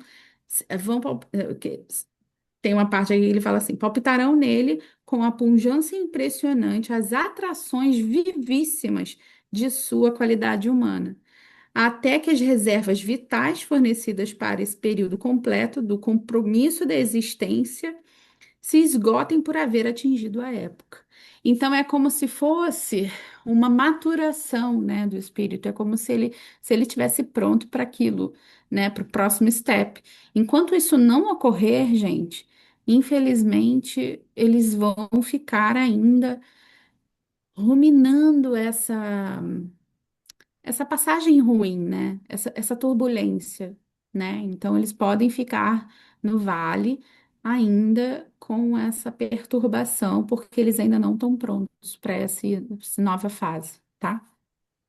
Speaker 1: tem uma parte aí que ele fala assim: palpitarão nele com a pujança impressionante as atrações vivíssimas de sua qualidade humana, até que as reservas vitais fornecidas para esse período completo do compromisso da existência se esgotem por haver atingido a época. Então é como se fosse uma maturação, né, do espírito, é como se ele tivesse pronto para aquilo, né, para o próximo step. Enquanto isso não ocorrer, gente, infelizmente eles vão ficar ainda ruminando essa passagem ruim, né? Essa turbulência, né? Então, eles podem ficar no vale ainda com essa perturbação, porque eles ainda não estão prontos para essa nova fase, tá?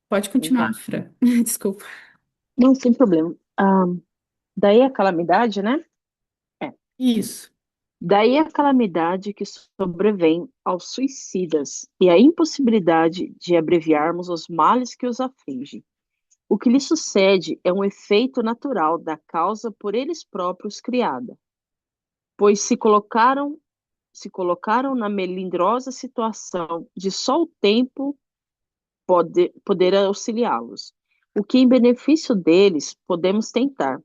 Speaker 1: Pode
Speaker 2: Legal.
Speaker 1: continuar, Fran. Desculpa.
Speaker 2: Não, sem problema. Daí a calamidade, né? É.
Speaker 1: Isso.
Speaker 2: Daí a calamidade que sobrevém aos suicidas e a impossibilidade de abreviarmos os males que os afligem. O que lhe sucede é um efeito natural da causa por eles próprios criada, pois se colocaram na melindrosa situação de só o tempo poder auxiliá-los. O que em benefício deles podemos tentar.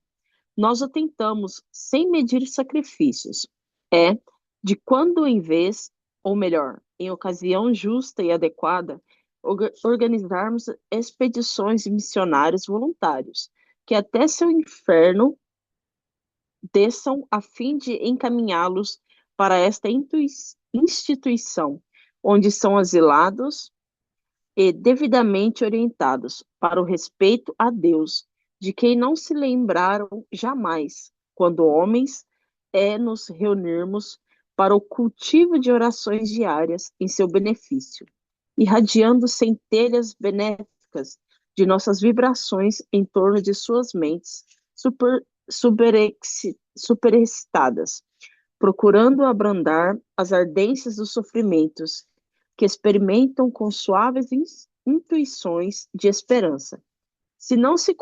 Speaker 2: Nós o tentamos sem medir sacrifícios. É de quando em vez, ou melhor, em ocasião justa e adequada, organizarmos expedições de missionários voluntários, que até seu inferno desçam a fim de encaminhá-los para esta instituição, onde são asilados e devidamente orientados para o respeito a Deus, de quem não se lembraram jamais, quando homens nos reunirmos para o cultivo de orações diárias em seu benefício, irradiando centelhas benéficas de nossas vibrações em torno de suas mentes superexcitadas, procurando abrandar as ardências dos sofrimentos que experimentam com suaves intuições de esperança. Se não se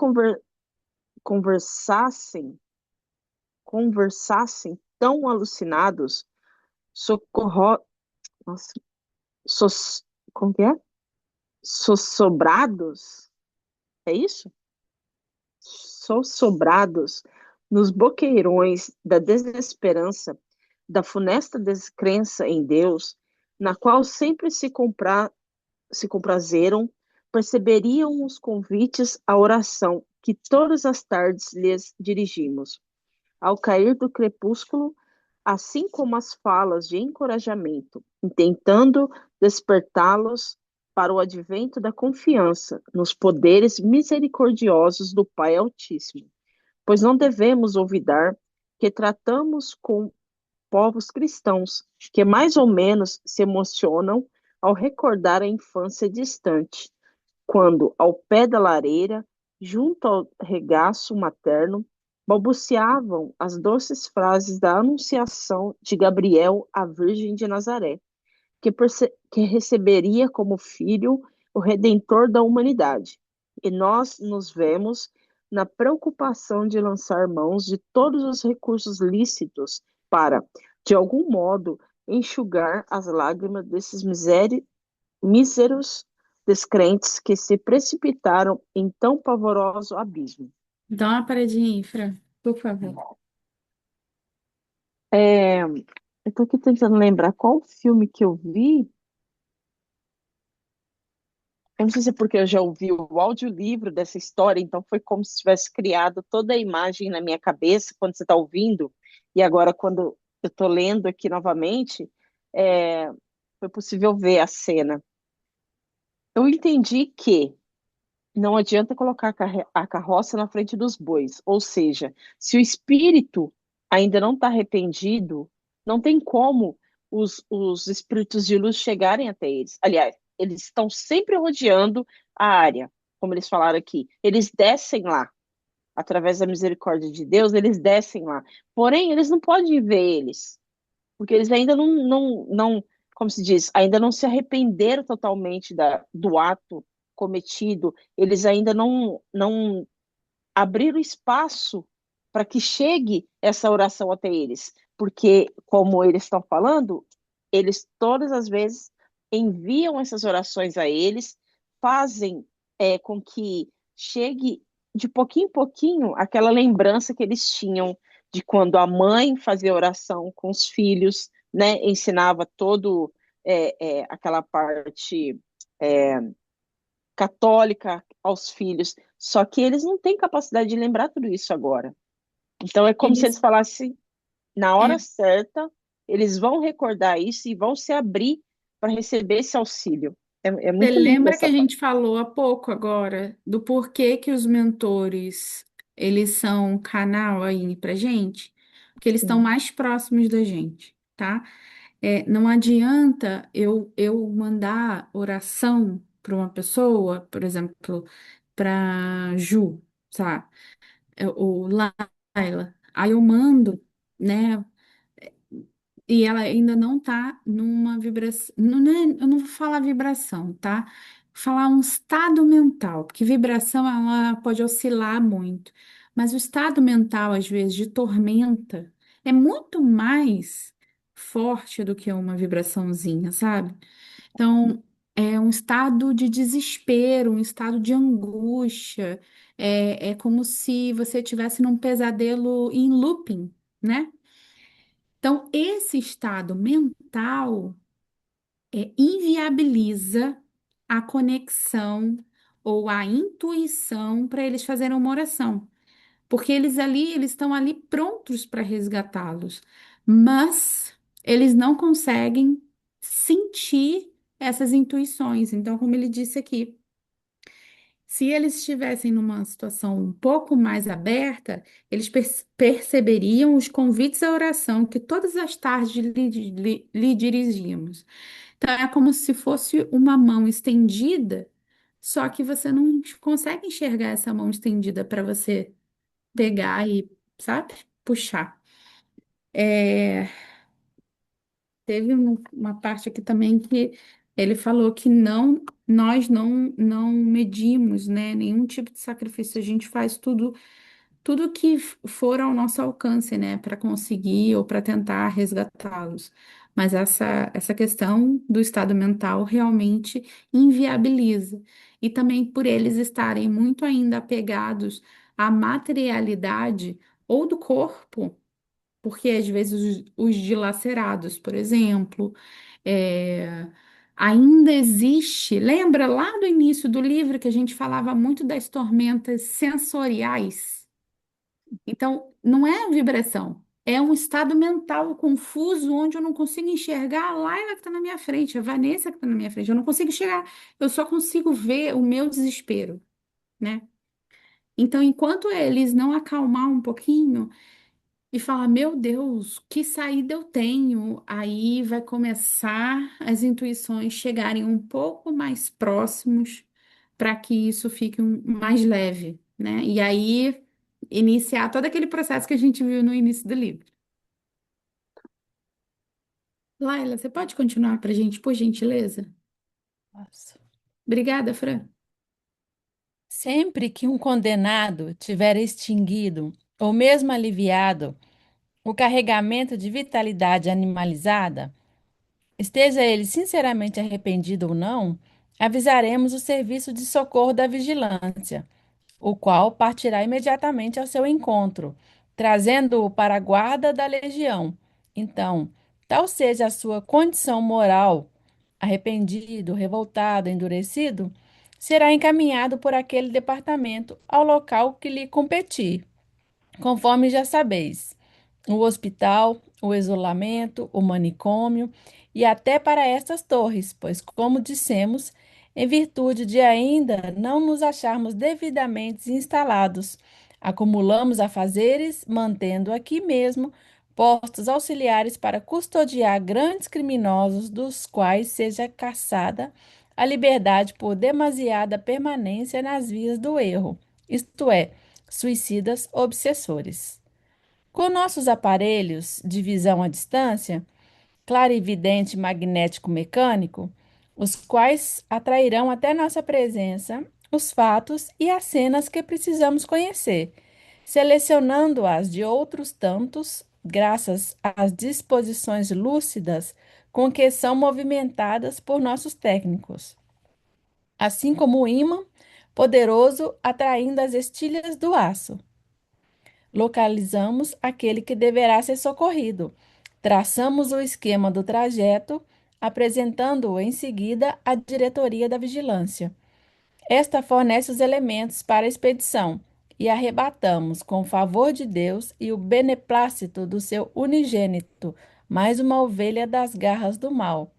Speaker 2: conversassem tão alucinados, socorro, nossa, como que é? Sossobrados, é isso? Sossobrados nos boqueirões da desesperança, da funesta descrença em Deus, na qual sempre se comprazeram, perceberiam os convites à oração que todas as tardes lhes dirigimos. Ao cair do crepúsculo, assim como as falas de encorajamento, tentando despertá-los para o advento da confiança nos poderes misericordiosos do Pai Altíssimo. Pois não devemos olvidar que tratamos com povos cristãos que mais ou menos se emocionam ao recordar a infância distante, quando, ao pé da lareira, junto ao regaço materno, balbuciavam as doces frases da anunciação de Gabriel à Virgem de Nazaré, que receberia como filho o Redentor da humanidade. E nós nos vemos na preocupação de lançar mãos de todos os recursos lícitos para, de algum modo, enxugar as lágrimas desses míseros descrentes que se precipitaram em tão pavoroso abismo.
Speaker 1: Dá uma paradinha aí, Fran, por favor.
Speaker 2: Eu tô aqui tentando lembrar qual filme que eu vi. Eu não sei se é porque eu já ouvi o audiolivro dessa história, então foi como se tivesse criado toda a imagem na minha cabeça quando você está ouvindo, e agora quando eu estou lendo aqui novamente, foi possível ver a cena. Eu entendi que não adianta colocar a carroça na frente dos bois, ou seja, se o espírito ainda não está arrependido, não tem como os espíritos de luz chegarem até eles. Aliás, eles estão sempre rodeando a área, como eles falaram aqui. Eles descem lá, através da misericórdia de Deus, eles descem lá. Porém, eles não podem ver eles, porque eles ainda não, como se diz, ainda não se arrependeram totalmente do ato cometido, eles ainda não abriram espaço para que chegue essa oração até eles, porque, como eles estão falando, eles todas as vezes enviam essas orações a eles, fazem com que chegue de pouquinho em pouquinho aquela lembrança que eles tinham de quando a mãe fazia oração com os filhos, né, ensinava todo aquela parte é, católica aos filhos, só que eles não têm capacidade de lembrar tudo isso agora. Então é como se eles
Speaker 1: Eles,
Speaker 2: falassem na hora
Speaker 1: é,
Speaker 2: certa, eles vão recordar isso e vão se abrir para receber esse auxílio. É
Speaker 1: Você
Speaker 2: muito lindo
Speaker 1: lembra que
Speaker 2: essa
Speaker 1: a
Speaker 2: parte.
Speaker 1: gente falou há pouco agora do porquê que os mentores eles são um canal aí pra gente? Porque eles estão
Speaker 2: Sim,
Speaker 1: mais próximos da gente, tá? Não adianta eu mandar oração para uma pessoa, por exemplo, para Ju, sabe? Ou Laila. Aí eu mando, né? E ela ainda não tá numa vibração. Eu não vou falar vibração, tá? Vou falar um estado mental, porque vibração ela pode oscilar muito. Mas o estado mental, às vezes, de tormenta, é muito mais forte do que uma vibraçãozinha, sabe? Então, é um estado de desespero, um estado de angústia. É como se você estivesse num pesadelo em looping, né? Então, esse estado mental inviabiliza a conexão ou a intuição para eles fazerem uma oração, porque eles estão ali prontos para resgatá-los, mas eles não conseguem sentir essas intuições. Então, como ele disse aqui, se eles estivessem numa situação um pouco mais aberta, eles perceberiam os convites à oração que todas as tardes lhe dirigíamos. Então, é como se fosse uma mão estendida, só que você não consegue enxergar essa mão estendida para você pegar e, sabe, puxar. É, teve uma parte aqui também que ele falou que nós não medimos, né, nenhum tipo de sacrifício. A gente faz tudo que for ao nosso alcance, né, para conseguir ou para tentar resgatá-los. Mas essa questão do estado mental realmente inviabiliza. E também por eles estarem muito ainda apegados à materialidade ou do corpo, porque às vezes os dilacerados, por exemplo, é, ainda existe. Lembra lá do início do livro que a gente falava muito das tormentas sensoriais? Então, não é a vibração, é um estado mental confuso onde eu não consigo enxergar a Laila que está na minha frente, a Vanessa que está na minha frente. Eu não consigo enxergar, eu só consigo ver o meu desespero, né? Então, enquanto eles não acalmar um pouquinho e falar, meu Deus, que saída eu tenho, aí vai começar as intuições chegarem um pouco mais próximos para que isso fique mais leve, né? E aí iniciar todo aquele processo que a gente viu no início do livro. Laila, você pode continuar para a gente, por gentileza?
Speaker 3: Nossa.
Speaker 1: Obrigada, Fran.
Speaker 3: Sempre que um condenado tiver extinguido ou mesmo aliviado o carregamento de vitalidade animalizada, esteja ele sinceramente arrependido ou não, avisaremos o serviço de socorro da vigilância, o qual partirá imediatamente ao seu encontro, trazendo-o para a guarda da legião. Então, tal seja a sua condição moral, arrependido, revoltado, endurecido, será encaminhado por aquele departamento ao local que lhe competir, conforme já sabeis, o hospital, o isolamento, o manicômio e até para estas torres, pois, como dissemos, em virtude de ainda não nos acharmos devidamente instalados, acumulamos afazeres, mantendo aqui mesmo postos auxiliares para custodiar grandes criminosos, dos quais seja caçada a liberdade por demasiada permanência nas vias do erro, isto é, suicidas obsessores. Com nossos aparelhos de visão à distância, clarividente magnético mecânico, os quais atrairão até nossa presença os fatos e as cenas que precisamos conhecer, selecionando-as de outros tantos, graças às disposições lúcidas com que são movimentadas por nossos técnicos, assim como o ímã poderoso atraindo as estilhas do aço. Localizamos aquele que deverá ser socorrido. Traçamos o esquema do trajeto, apresentando-o em seguida à diretoria da vigilância. Esta fornece os elementos para a expedição e arrebatamos, com o favor de Deus e o beneplácito do seu unigênito, mais uma ovelha das garras do mal.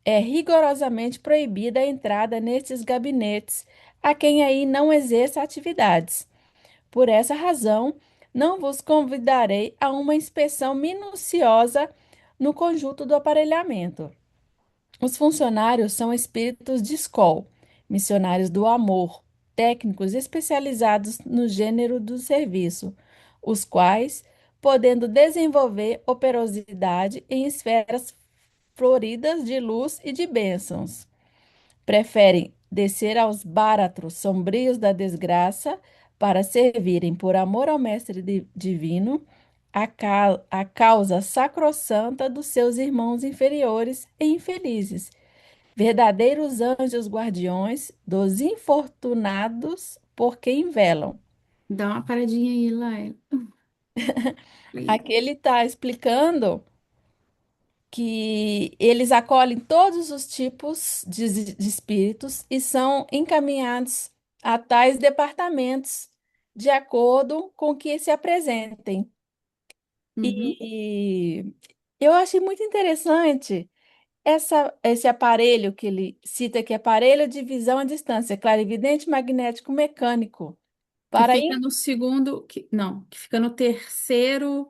Speaker 3: É rigorosamente proibida a entrada nestes gabinetes a quem aí não exerça atividades. Por essa razão, não vos convidarei a uma inspeção minuciosa no conjunto do aparelhamento. Os funcionários são espíritos de escola, missionários do amor, técnicos especializados no gênero do serviço, os quais, podendo desenvolver operosidade em esferas floridas de luz e de bênçãos, preferem descer aos báratros sombrios da desgraça para servirem, por amor ao Mestre Divino, a causa sacrossanta dos seus irmãos inferiores e infelizes, verdadeiros anjos guardiões dos infortunados por quem velam.
Speaker 1: Dá uma paradinha aí, Laila.
Speaker 3: Aqui ele está explicando que eles acolhem todos os tipos de espíritos e são encaminhados a tais departamentos de acordo com que se apresentem.
Speaker 1: Uhum.
Speaker 3: E eu achei muito interessante esse aparelho que ele cita aqui, aparelho de visão à distância, clarividente magnético mecânico,
Speaker 1: Que
Speaker 3: para
Speaker 1: fica no segundo, não, que fica no terceiro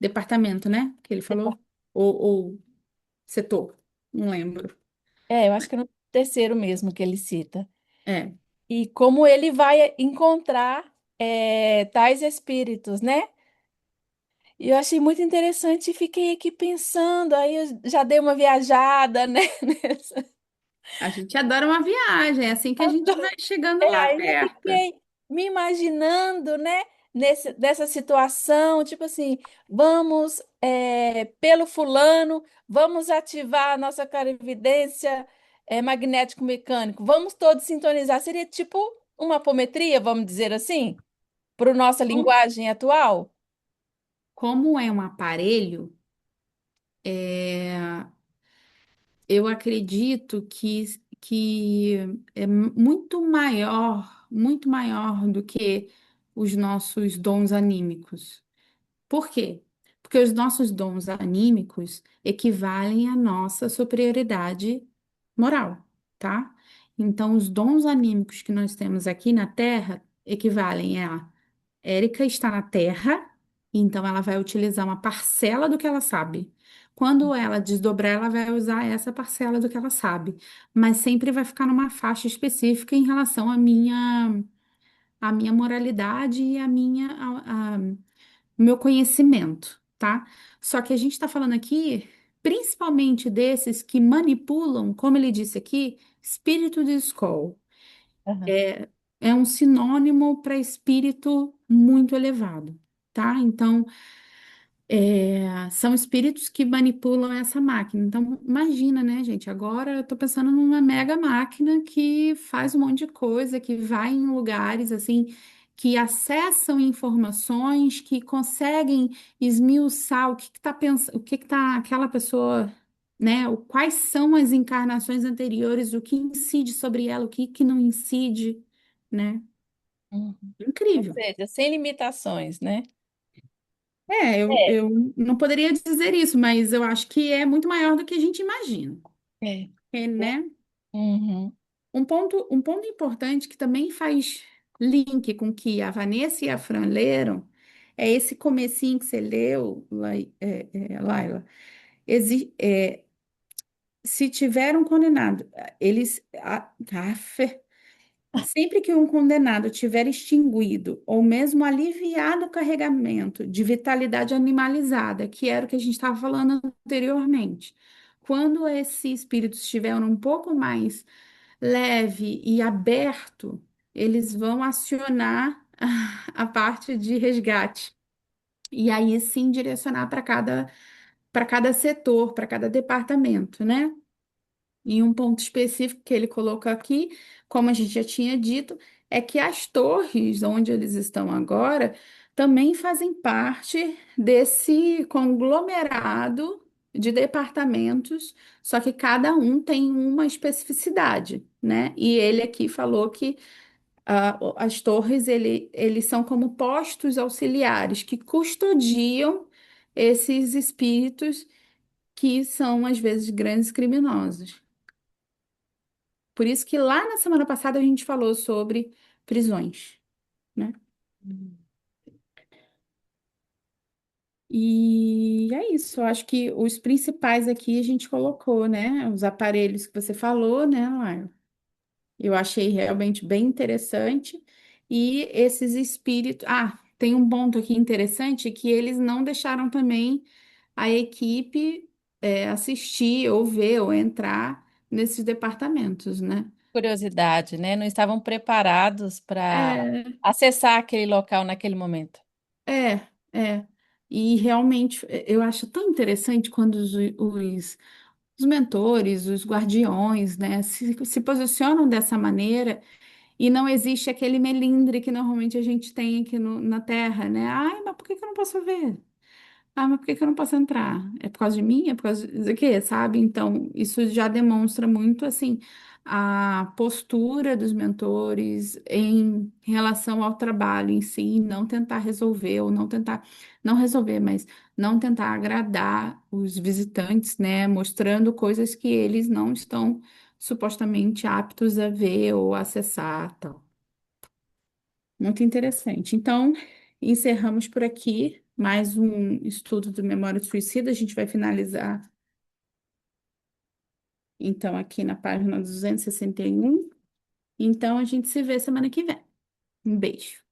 Speaker 1: departamento, né? Que ele falou? Ou setor, não lembro.
Speaker 3: eu acho que é no terceiro mesmo que ele cita.
Speaker 1: É,
Speaker 3: E como ele vai encontrar tais espíritos, né? E eu achei muito interessante e fiquei aqui pensando, aí eu já dei uma viajada, né?
Speaker 1: a gente adora uma viagem, é assim que a gente vai chegando lá
Speaker 3: Aí já
Speaker 1: perto.
Speaker 3: fiquei me imaginando, né? Nessa situação, tipo assim, vamos pelo fulano, vamos ativar a nossa clarividência magnético-mecânico, vamos todos sintonizar. Seria tipo uma apometria, vamos dizer assim, para nossa
Speaker 1: Como,
Speaker 3: linguagem atual?
Speaker 1: como é um aparelho, é, eu acredito que é muito maior do que os nossos dons anímicos. Por quê? Porque os nossos dons anímicos equivalem à nossa superioridade moral, tá? Então, os dons anímicos que nós temos aqui na Terra equivalem a Érica está na Terra, então ela vai utilizar uma parcela do que ela sabe. Quando ela desdobrar, ela vai usar essa parcela do que ela sabe, mas sempre vai ficar numa faixa específica em relação à minha moralidade e o meu conhecimento, tá? Só que a gente está falando aqui, principalmente desses que manipulam, como ele disse aqui, espírito de escola.
Speaker 3: Aham.
Speaker 1: É um sinônimo para espírito muito elevado, tá? Então, são espíritos que manipulam essa máquina. Então, imagina, né, gente? Agora eu tô pensando numa mega máquina que faz um monte de coisa, que vai em lugares assim, que acessam informações, que conseguem esmiuçar o que tá pensando, o que tá aquela pessoa, né? Quais são as encarnações anteriores, o que incide sobre ela, o que não incide, né?
Speaker 3: Uhum. Ou
Speaker 1: Incrível.
Speaker 3: seja, sem limitações, né?
Speaker 1: Eu não poderia dizer isso, mas eu acho que é muito maior do que a gente imagina.
Speaker 3: É.
Speaker 1: É, né?
Speaker 3: Uhum.
Speaker 1: Um ponto importante que também faz link com o que a Vanessa e a Fran leram é esse comecinho que você leu, Laila. se tiver um condenado, eles. Sempre que um condenado tiver extinguido ou mesmo aliviado o carregamento de vitalidade animalizada, que era o que a gente estava falando anteriormente, quando esse espírito estiver um pouco mais leve e aberto, eles vão acionar a parte de resgate. E aí sim direcionar para cada setor, para cada departamento, né? E um ponto específico que ele coloca aqui, como a gente já tinha dito, é que as torres onde eles estão agora também fazem parte desse conglomerado de departamentos, só que cada um tem uma especificidade, né? E ele aqui falou que as torres eles são como postos auxiliares que custodiam esses espíritos que são às vezes grandes criminosos. Por isso que lá na semana passada a gente falou sobre prisões, né? E é isso, eu acho que os principais aqui a gente colocou, né? Os aparelhos que você falou, né, Laila? Eu achei realmente bem interessante. E esses espíritos. Ah, tem um ponto aqui interessante que eles não deixaram também a equipe assistir ou ver ou entrar nesses departamentos, né?
Speaker 3: Curiosidade, né? Não estavam preparados para
Speaker 1: É,
Speaker 3: acessar aquele local naquele momento.
Speaker 1: É, é. E realmente eu acho tão interessante quando os mentores, os guardiões, né, se posicionam dessa maneira e não existe aquele melindre que normalmente a gente tem aqui na Terra, né? Ai, mas por que que eu não posso ver? Ah, mas por que que eu não posso entrar? É por causa de mim? É por causa de quê, sabe? Então, isso já demonstra muito, assim, a postura dos mentores em relação ao trabalho em si, não tentar resolver, ou não tentar, não resolver, mas não tentar agradar os visitantes, né? Mostrando coisas que eles não estão supostamente aptos a ver ou acessar, tal. Muito interessante. Então, encerramos por aqui mais um estudo do Memória do Suicida. A gente vai finalizar, então, aqui na página 261. Então, a gente se vê semana que vem. Um beijo.